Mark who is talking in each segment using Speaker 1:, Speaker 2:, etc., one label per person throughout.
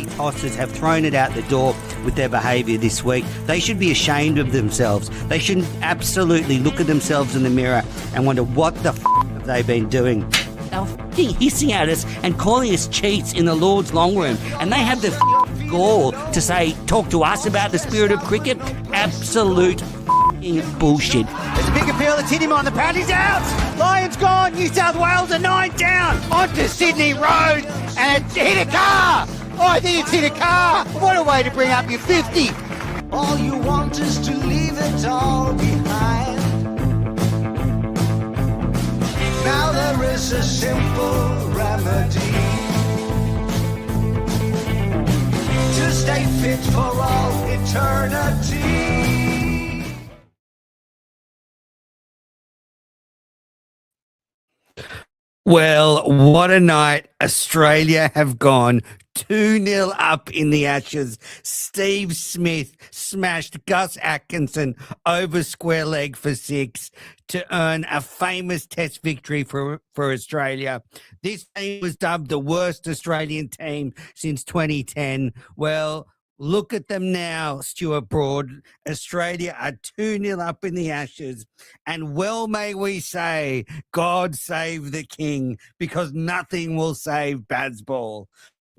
Speaker 1: bloody tossers have thrown it out the door with their behaviour this week. They should be ashamed of themselves. They should absolutely look at themselves in the mirror and wonder what the have they been doing. They're hissing at us and calling us cheats in the Lord's long room, and they have the gall to say, talk to us about the spirit of cricket. Absolute bullshit.
Speaker 2: There's a big appeal that's hit him on the pad. He's out. Lions gone. New South Wales are 9 down. Onto Sydney Road, and it's hit a car. Oh, I think it's hit a car. What a way to bring up your 50.
Speaker 3: All you want is to leave it all behind. Now there is a simple remedy to stay fit for all eternity.
Speaker 1: Well, what a night. Australia have gone 2-0 up in the Ashes. Steve Smith smashed Gus Atkinson over square leg for 6 to earn a famous test victory for Australia. This team was dubbed the worst Australian team since 2010. Well, look at them now, Stuart Broad. Australia are 2-0 up in the Ashes. And well may we say, God save the king, because nothing will save BAZBALL.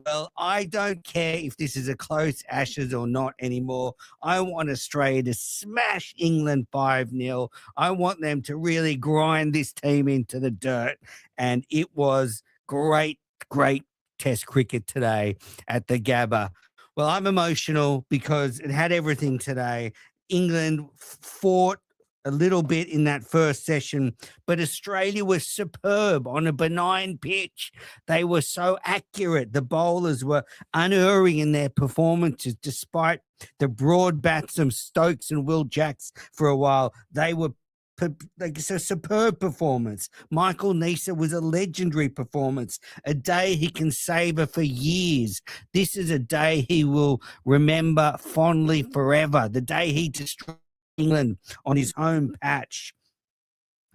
Speaker 1: Well, I don't care if this is a close Ashes or not anymore. I want Australia to smash England 5-0. I want them to really grind this team into the dirt. And it was great, great test cricket today at the Gabba. Well, I'm emotional because it had everything today. England fought a little bit in that first session, but Australia was superb on a benign pitch. They were so accurate. The bowlers were unerring in their performances, despite the broad bats of Stokes and Will Jacks for a while. They were like a superb performance. Michael Neser was a legendary performance, a day he can savour for years. This is a day he will remember fondly forever, the day he destroyed England on his home patch.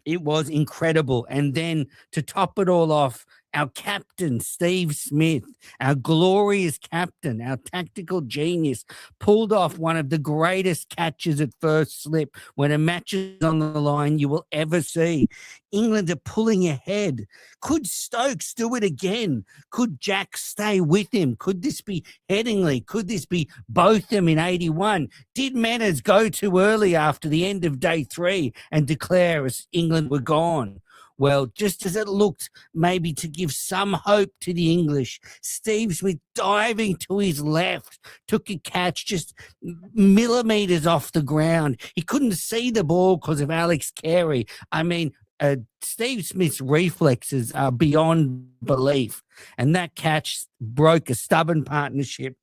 Speaker 1: It was incredible. And then to top it all off, our captain, Steve Smith, our glorious captain, our tactical genius, pulled off one of the greatest catches at first slip when a match is on the line you will ever see. England are pulling ahead. Could Stokes do it again? Could Jack stay with him? Could this be Headingley? Could this be Botham in 81? Did Manners go too early after the end of day 3 and declare as England were gone? Well, just as it looked maybe to give some hope to the English, Steve Smith diving to his left took a catch just millimetres off the ground. He couldn't see the ball because of Alex Carey. I mean, Steve Smith's reflexes are beyond belief. And that catch broke a stubborn partnership.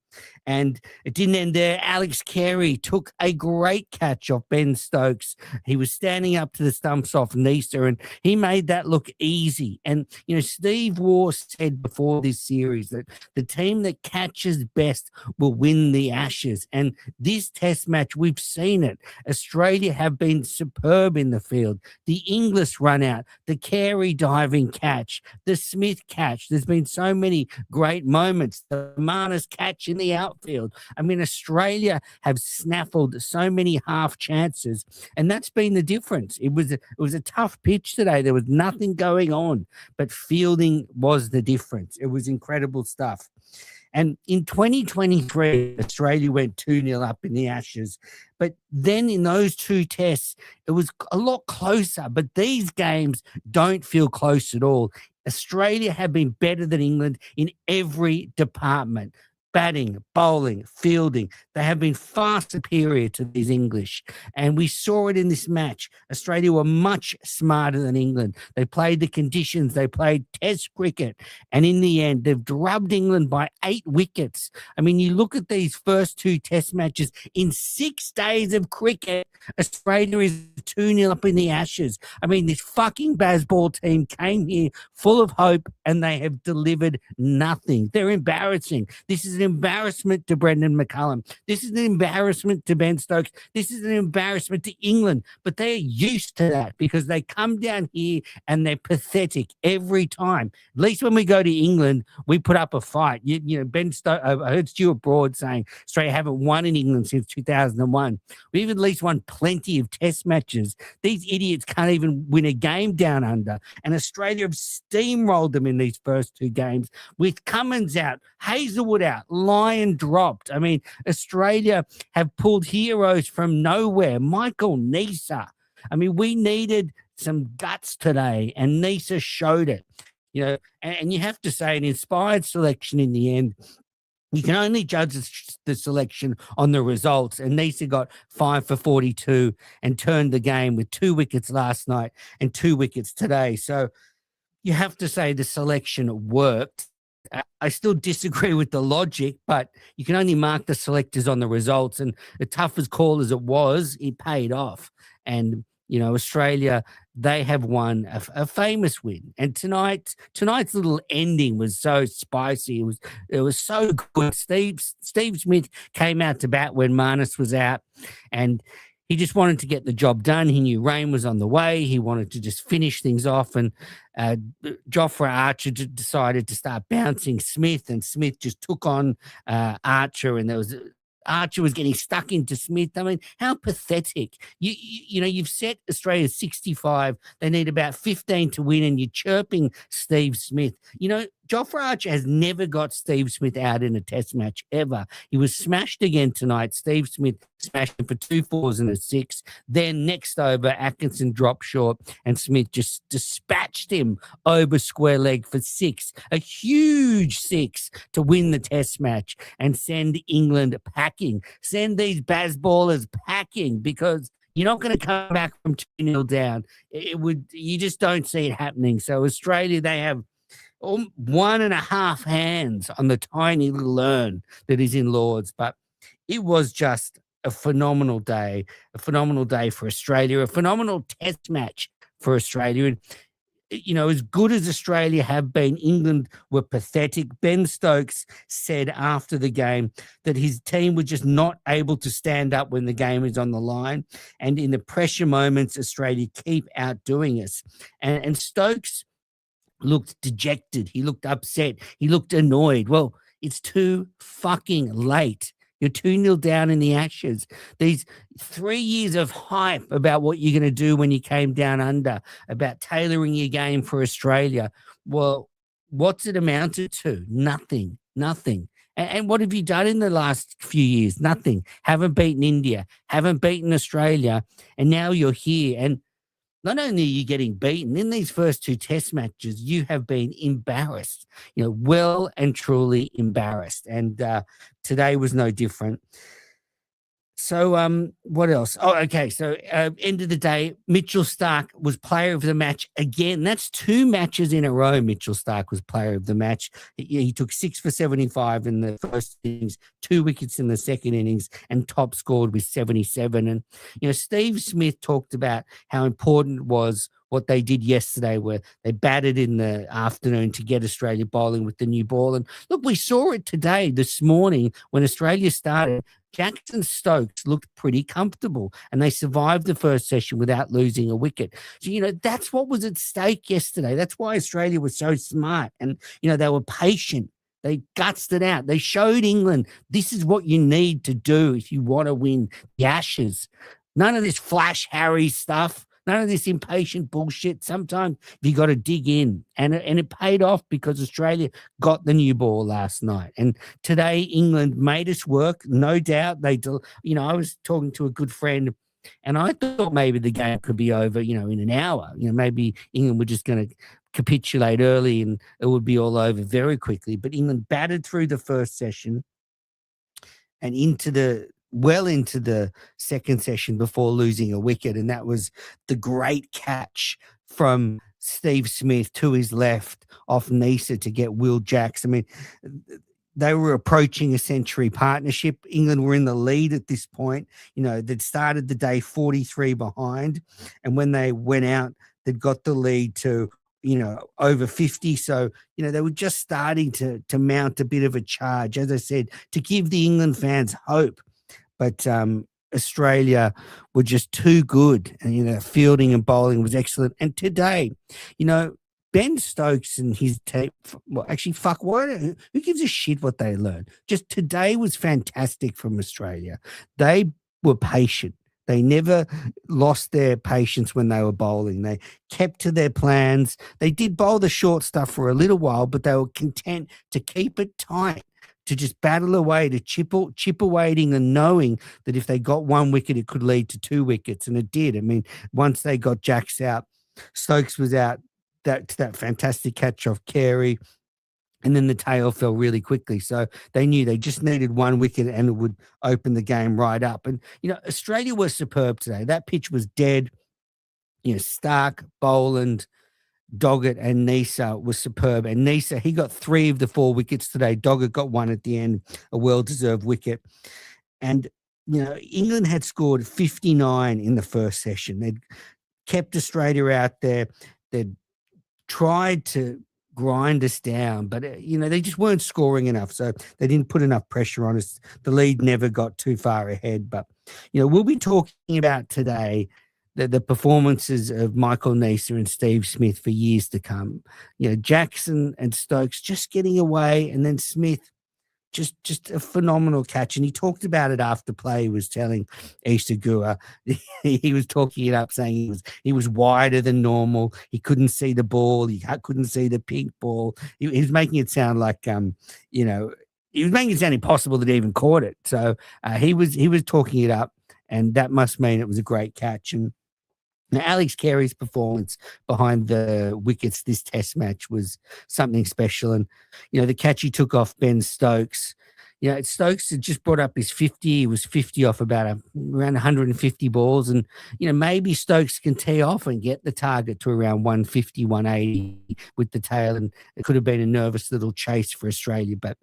Speaker 1: And it didn't end there. Alex Carey took a great catch off Ben Stokes. He was standing up to the stumps off Neser, and he made that look easy. And, you know, Steve Waugh said before this series that the team that catches best will win the Ashes. And this test match, we've seen it. Australia have been superb in the field. The English run out, the Carey diving catch, the Smith catch. There's been so many great moments. The Marnus catch in the outfield. I mean, Australia have snaffled so many half chances, and that's been the difference. It was a tough pitch today. There was nothing going on, but fielding was the difference. It was incredible stuff. And in 2023, Australia went 2-0 up in the Ashes. But then in those 2 tests, it was a lot closer. But these games don't feel close at all. Australia have been better than England in every department. Batting, bowling, fielding. They have been far superior to these English. And we saw it in this match. Australia were much smarter than England. They played the conditions. They played test cricket. And in the end, they've drubbed England by 8 wickets. I mean, you look at these first 2 test matches. In 6 days of cricket, Australia is 2-0 up in the Ashes. I mean, this fucking BAZBALL team came here full of hope, and they have delivered nothing. They're embarrassing. This is an embarrassment to Brendan McCullum. This is an embarrassment to Ben Stokes. This is an embarrassment to England. But they're used to that because they come down here and they're pathetic every time. At least when we go to England, we put up a fight. You know, Ben Stokes, I heard Stuart Broad saying Australia haven't won in England since 2001. We've at least won plenty of test matches. These idiots can't even win a game down under. And Australia have steamrolled them in these first two games with Cummins out, Hazelwood out, Lyon dropped. I mean, Australia have pulled heroes from nowhere. Michael Nisa. I mean, we needed some guts today, and Nisa showed it. You know, and you have to say an inspired selection in the end. You can only judge the selection on the results. And Nisa got 5 for 42 and turned the game with 2 wickets last night and 2 wickets today. So you have to say the selection worked. I still disagree with the logic, but you can only mark the selectors on the results. And the toughest call as it was, it paid off. And, you know, Australia, they have won a famous win. And tonight's little ending was so spicy. It was so good. Steve Smith came out to bat when Marnus was out, and he just wanted to get the job done. He knew rain was on the way. He wanted to just finish things off. And Jofra Archer decided to start bouncing Smith, and Smith just took on Archer, and Archer was getting stuck into Smith. I mean, how pathetic. You know, you've set Australia 65. They need about 15 to win, and you're chirping Steve Smith. You know, Jofra Archer has never got Steve Smith out in a test match ever. He was smashed again tonight. Steve Smith smashed him for 2 fours and a 6. Then next over, Atkinson dropped short, and Smith just dispatched him over square leg for 6. A huge 6 to win the test match and send England packing. Send these BAZBallers packing, because you're not going to come back from 2-0 down. You just don't see it happening. So Australia, they have 1.5 hands on the tiny little urn that is in Lords. But it was just a phenomenal day for Australia, a phenomenal test match for Australia. And, you know, as good as Australia have been, England were pathetic. Ben Stokes said after the game that his team was just not able to stand up when the game is on the line. And in the pressure moments, Australia keep outdoing us. And Stokes looked dejected. He looked upset. He looked annoyed. Well, it's too fucking late. You're 2-0 down in the Ashes. These 3 years of hype about what you're going to do when you came down under, about tailoring your game for Australia. Well, what's it amounted to? Nothing. And what have you done in the last few years? Nothing. Haven't beaten India, haven't beaten Australia, and now you're here. And not only are you getting beaten, in these first 2 test matches, you have been embarrassed, you know, well and truly embarrassed. And today was no different. So what else? Oh, okay. So end of the day, Mitchell Starc was player of the match again. That's 2 matches in a row. Mitchell Starc was player of the match. He took 6 for 75 in the first innings, 2 wickets in the second innings, and top scored with 77. And, you know, Steve Smith talked about how important it was what they did yesterday, where they batted in the afternoon to get Australia bowling with the new ball. And look, we saw it today, this morning, when Australia started. Jackson Stokes looked pretty comfortable, and they survived the first session without losing a wicket. So, you know, that's what was at stake yesterday. That's why Australia was so smart. And, you know, they were patient. They gutsed it out. They showed England this is what you need to do if you want to win the Ashes. None of this Flash Harry stuff. None of this impatient bullshit. Sometimes you got to dig in, and it paid off because Australia got the new ball last night. And today England made us work, no doubt. You know, I was talking to a good friend, and I thought maybe the game could be over, you know, in an hour. You know, maybe England were just going to capitulate early and it would be all over very quickly. But England batted through the first session and into the second session before losing a wicket. And that was the great catch from Steve Smith to his left off Nisa to get Will Jacks. I mean, they were approaching a century partnership. England were in the lead at this point. You know, they'd started the day 43 behind. And when they went out, they'd got the lead to, over 50. So, they were just starting to mount a bit of a charge, as I said, to give the England fans hope. But Australia were just too good. And, fielding and bowling was excellent. And today, Ben Stokes and his team, well, actually, who gives a shit what they learn? Just today was fantastic from Australia. They were patient. They never lost their patience when they were bowling. They kept to their plans. They did bowl the short stuff for a little while, but they were content to keep it tight, to just battle away, to chip awaiting and knowing that if they got 1 wicket, it could lead to 2 wickets. And it did. I mean, once they got Jacks out, Stokes was out, that fantastic catch off Carey. And then the tail fell really quickly. So they knew they just needed 1 wicket and it would open the game right up. And, Australia was superb today. That pitch was dead. Stark, Boland, Doggett and Neser was superb. And Neser, he got 3 of the 4 wickets today. Doggett got 1 at the end, a well-deserved wicket. And, England had scored 59 in the first session. They'd kept Australia out there. They'd tried to grind us down, but they just weren't scoring enough, so they didn't put enough pressure on us. The lead never got too far ahead, but we'll be talking about today the performances of Michael Neser and Steve Smith for years to come. Jackson and Stokes just getting away, and then Smith just a phenomenal catch. And he talked about it after play. He was telling Issa Guha, he was talking it up, saying he was wider than normal. He couldn't see the ball. He couldn't see the pink ball. He was making it sound like, he was making it sound impossible that he even caught it. So he was talking it up, and that must mean it was a great catch. And now, Alex Carey's performance behind the wickets this test match was something special. And, the catch he took off Ben Stokes, Stokes had just brought up his 50. He was 50 off around 150 balls. And, maybe Stokes can tee off and get the target to around 150, 180 with the tail. And it could have been a nervous little chase for Australia. But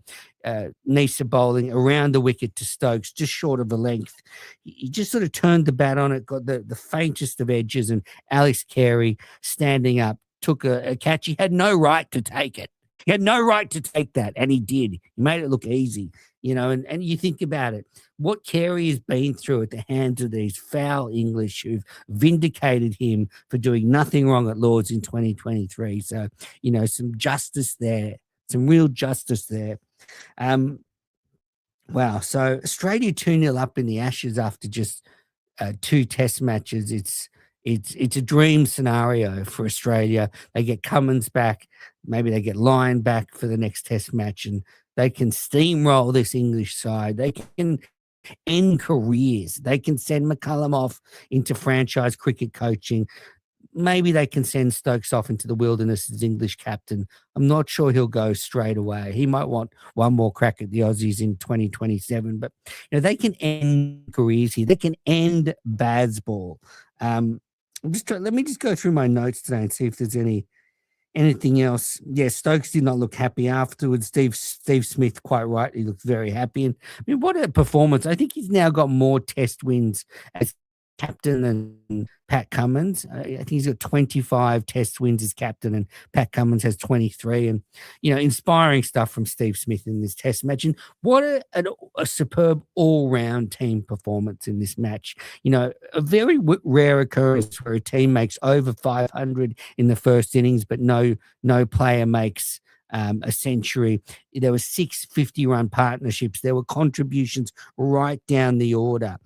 Speaker 1: Neser bowling around the wicket to Stokes, just short of the length. He just sort of turned the bat on it, got the faintest of edges. And Alex Carey standing up took a catch. He had no right to take it. He had no right to take that, and he did. He made it look easy, and you think about it, what Carey has been through at the hands of these foul English who've vindicated him for doing nothing wrong at Lords in 2023. So, some justice there, some real justice there. Wow. So Australia 2-0 up in the Ashes after just 2 test matches. It's a dream scenario for Australia. They get Cummins back. Maybe they get Lyon back for the next test match, and they can steamroll this English side. They can end careers. They can send McCullum off into franchise cricket coaching. Maybe they can send Stokes off into the wilderness as English captain. I'm not sure he'll go straight away. He might want one more crack at the Aussies in 2027. But they can end careers here. They can end BAZBALL. Let me just go through my notes today and see if there's anything else. Yeah, Stokes did not look happy afterwards. Steve Smith, quite right, he looked very happy. And what a performance! I think he's now got more test wins as captain than Pat Cummins. I think he's got 25 test wins as captain, and Pat Cummins has 23. And inspiring stuff from Steve Smith in this test match. And what a superb all-round team performance in this match. A very rare occurrence where a team makes over 500 in the first innings, but no player makes a century. There were 6 50-run partnerships. There were contributions right down the order.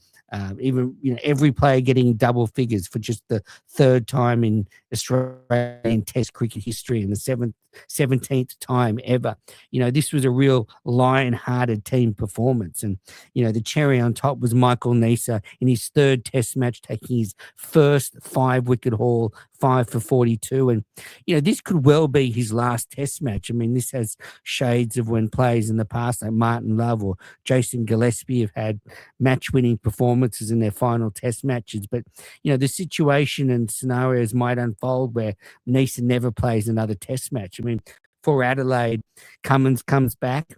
Speaker 1: Even every player getting double figures for just the 3rd time in Australian Test cricket history and the 17th time ever. This was a real lion-hearted team performance. And the cherry on top was Michael Neser in his 3rd Test match, taking his first 5-wicket haul, 5 for 42. And this could well be his last Test match. I mean, this has shades of when players in the past like Martin Love or Jason Gillespie have had match-winning performances in their final Test matches. But the situation and scenarios might unfold where Neser never plays another Test match. I mean, for Adelaide, Cummins comes back.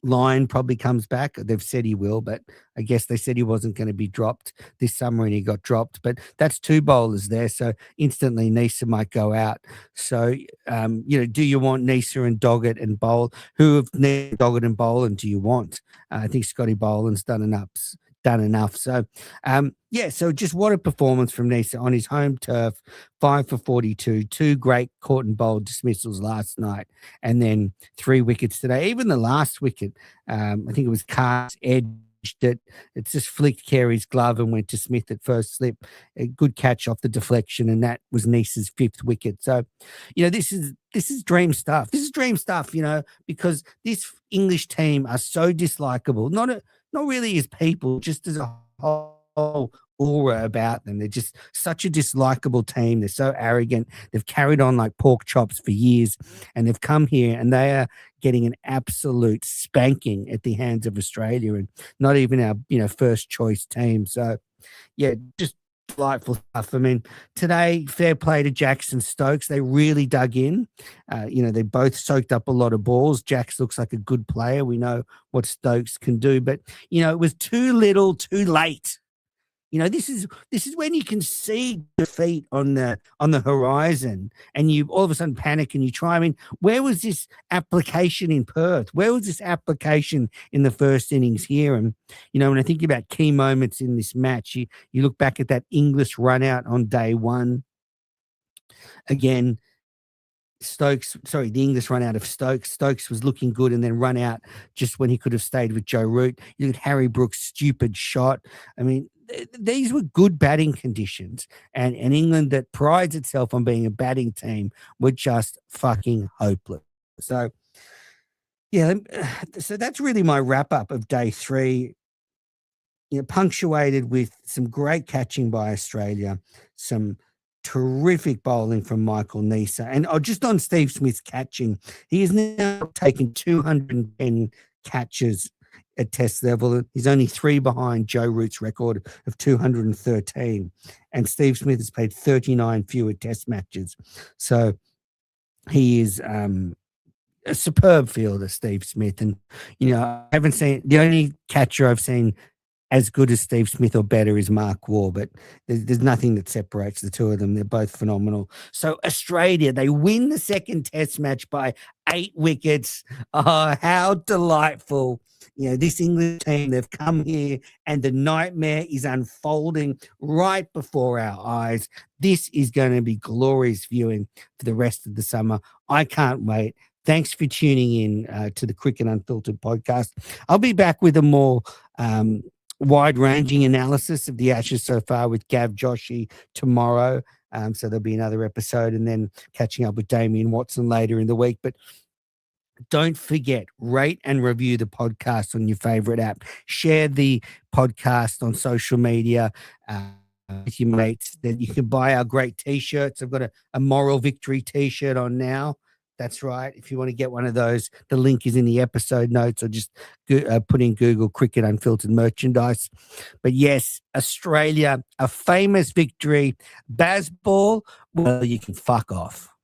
Speaker 1: Lyon probably comes back. They've said he will, but I guess they said he wasn't going to be dropped this summer and he got dropped. But that's two bowlers there. So instantly Nisa might go out. So, do you want Nisa and Doggett and Bowl? Who of Doggett and Boland do you want? I think Scotty Boland's done enough. So, so just what a performance from Nisa on his home turf, 5 for 42, two great caught and bowled dismissals last night, and then 3 wickets today. Even the last wicket, I think it was Carr's edged it. It just flicked Carey's glove and went to Smith at first slip. A good catch off the deflection, and that was Nisa's 5th wicket. So, this is dream stuff. This is dream stuff, because this English team are so dislikable. Not really as people, just as a whole aura about them. They're just such a dislikable team. They're so arrogant. They've carried on like pork chops for years, and they've come here and they are getting an absolute spanking at the hands of Australia, and not even our first choice team. So just delightful stuff. I mean, today, fair play to Jackson Stokes. They really dug in. They both soaked up a lot of balls. Jax looks like a good player. We know what Stokes can do, but it was too little, too late. This is when you can see defeat on the horizon, and you all of a sudden panic and you try. I mean, where was this application in Perth? Where was this application in the first innings here? And when I think about key moments in this match, you look back at that English run out on day one. Again, the English run out of Stokes. Stokes was looking good and then run out just when he could have stayed with Joe Root. You look at Harry Brooks' stupid shot. I mean, these were good batting conditions, and England, that prides itself on being a batting team, were just fucking hopeless. So, so that's really my wrap up of day 3. Punctuated with some great catching by Australia, some terrific bowling from Michael Nisa, and just on Steve Smith's catching, he has now taken 210 catches at Test level. He's only 3 behind Joe Root's record of 213, and Steve Smith has played 39 fewer Test matches. So he is a superb fielder, Steve Smith, and I haven't seen, the only catcher I've seen as good as Steve Smith or better is Mark Waugh, but there's nothing that separates the two of them. They're both phenomenal. So Australia, they win the second Test match by 8 wickets. Oh, how delightful. This English team, they've come here and the nightmare is unfolding right before our eyes. This is going to be glorious viewing for the rest of the summer. I can't wait. Thanks for tuning in to the Cricket Unfiltered podcast. I'll be back with a more wide-ranging analysis of the Ashes so far with Gav Joshi tomorrow. So there'll be another episode, and then catching up with Damien Watson later in the week. But don't forget, rate and review the podcast on your favorite app. Share the podcast on social media with your mates. Then you can buy our great T-shirts. I've got a Moral Victory T-shirt on now. That's right. If you want to get one of those, the link is in the episode notes, or just put in Google Cricket Unfiltered merchandise. But yes, Australia, a famous victory. BAZBALL, well, you can fuck off.